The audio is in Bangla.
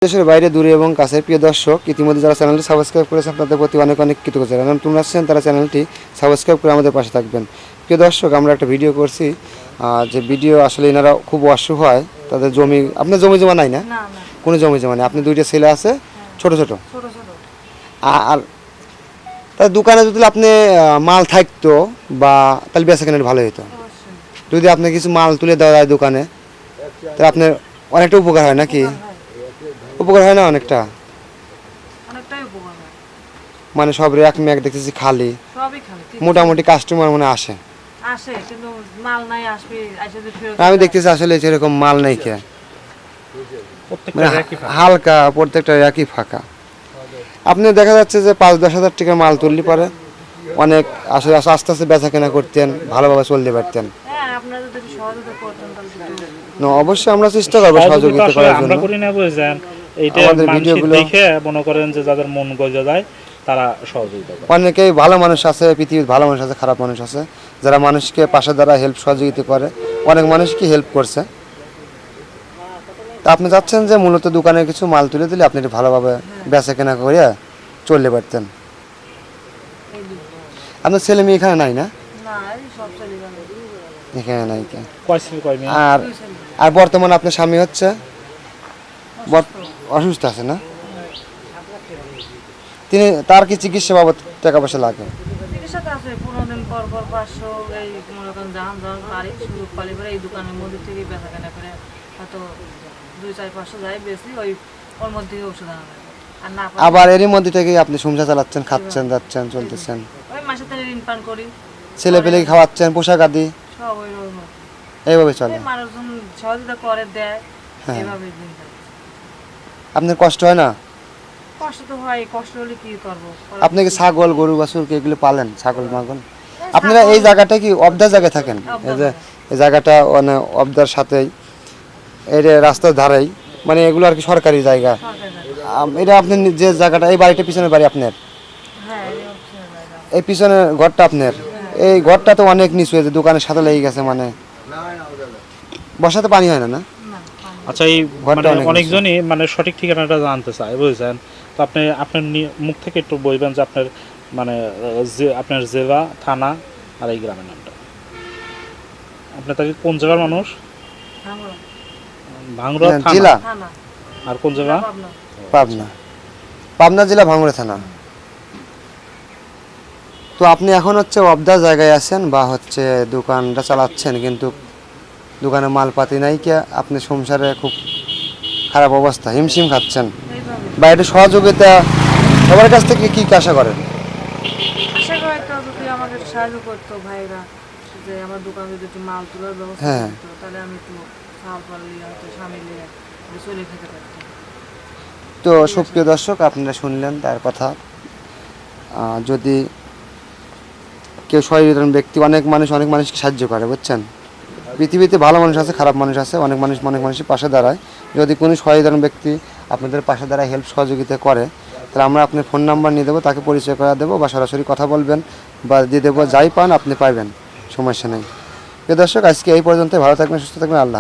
দেশের বাইরে দূরে এবং কাছের প্রিয় দর্শক, ইতিমধ্যে যারা চ্যানেলটি সাবস্ক্রাইব করেছে আপনাদের প্রতি অনেক অনেক কৃতজ্ঞতা। এবং তোমরা আছেন তারা চ্যানেলটি সাবস্ক্রাইব করে আমাদের পাশে থাকবেন। প্রিয় দর্শক, আমরা একটা ভিডিও করছি, যে ভিডিও আসলে এনারা খুব অসহায়, তাদের জমি, আপনার জমি জমা নাই না? কোনো জমি জমা নেই। আপনি দুইটা ছেলে আছে, ছোট ছোট, আর তার দোকানে যদি আপনি মাল থাকতো বা তাহলে বেচা কেনার ভালো হতো। যদি আপনি কিছু মাল তুলে দেওয়া যায় দোকানে, তাহলে আপনার অনেকটা উপকার হয় নাকি? উপকার হয় না অনেকটা? মানে সব র্যাক ম্যাক দেখতেছি খালি, মোটামুটি কাস্টমার মনে আসে, কিন্তু মাল নাই। আমি দেখতেছি আসলে সেরকম মাল নাই কে, হালকা প্রত্যেকটা একই ফাঁকা। আপনি দেখা যাচ্ছে যে 5-10 হাজার টাকার মাল তুললে পারে অনেক আসলে আস্তে আস্তে বেচা কেনা করতেন, ভালোভাবে চলতে পারতেন। অবশ্যই আমরা চেষ্টা করবো সহযোগিতা করার জন্য। আমাদের ভিডিওগুলো দেখে মনে করেন যে যাদের মন গজে যায় তারা সহযোগিতা করে। অনেকেই ভালো মানুষ আছে পৃথিবীর, ভালো মানুষ আছে, খারাপ মানুষ আছে, যারা মানুষকে পাশে দ্বারা হেল্প সহযোগিতা করে, অনেক মানুষকে হেল্প করছে। তা আপনি চাচ্ছেন যে মূলত দোকানে কিছু মাল তুলে দিলে আপনি ভালোভাবে বেচা কেনা করে চলতে পারতেন। আপনার ছেলে মেয়ে এখানে নাই না? এখানে নাই কে? আর বর্তমানে আপনার স্বামী হচ্ছে অসুস্থ আছে না? তিনি, তার কি চিকিৎসা বাবদ টাকা পয়সা লাগে? আবার এরই মধ্যে থেকে আপনি সংসার চালাচ্ছেন, খাচ্ছেন, যাচ্ছেন, চলতেছেন, ছেলে পেলে খাওয়াচ্ছেন, পোশাক আদি এইভাবে চলে। আপনার কষ্ট হয় না? আপনি কি ছাগল গরু বাছুর এগুলো পালেন? ছাগল মাগল আপনারা এই জায়গাটা কি অবদার জায়গায় থাকেন? এই জায়গাটা মানে অবদার সাথেই এই রাস্তার ধারেই, মানে এগুলো আর কি সরকারি জায়গা। এটা আপনি যে জায়গাটা, এই বাড়িটা পিছনের বাড়ি আপনার, এই পিছনের ঘরটা আপনার, এই ঘরটা তো অনেক নিচু হয়েছে, দোকানের সাথে লেগে গেছে, মানে বর্ষাতে পানি হয় না না? আচ্ছা, এই অনেকজনই মানে সঠিক ঠিকানাটা জানতে চায়, বুঝছেন? তো আপনি আপনার মুখ থেকে একটু বলবেন যে আপনার মানে আপনার জেলা, থানা আর এই গ্রামের নামটা। আপনি তাকে কোন জায়গার মানুষ? ভাঙড়া জেলা। আর কোন জায়গা? পাবনা। পাবনা জেলা, ভাঙড়া থানা। তো আপনি এখন হচ্ছে অবদার জায়গায় আছেন বা হচ্ছে দোকানটা চালাচ্ছেন, কিন্তু দোকানে মালপাতি নাই কে, আপনি সংসারে খুব খারাপ অবস্থা, হিমশিম খাচ্ছেন, বা এটা সহযোগিতা সবার কাছ থেকে কি আশা করেন? হ্যাঁ, তো সুপ্রিয় দর্শক, আপনারা শুনলেন তার কথা। যদি কেউ সচেতন ব্যক্তি, অনেক মানুষকে সাহায্য করে, বুঝছেন? পৃথিবীতে ভালো মানুষ আছে, খারাপ মানুষ আছে, অনেক মানুষের পাশে দাঁড়ায়। যদি কোনো সচেতন ব্যক্তি আপনাদের পাশে দাঁড়ায়, হেল্প সহযোগিতা করে, তাহলে আমরা আপনার ফোন নাম্বার নিয়ে দেবো, তাকে পরিচয় করে দেবো, বা সরাসরি কথা বলবেন বা দিয়ে দেবো, যাই পান আপনি পাইবেন, সমস্যা নেই। প্রিয় দর্শক, আজকে এই পর্যন্ত। ভালো থাকবেন, সুস্থ থাকবেন, আল্লাহ।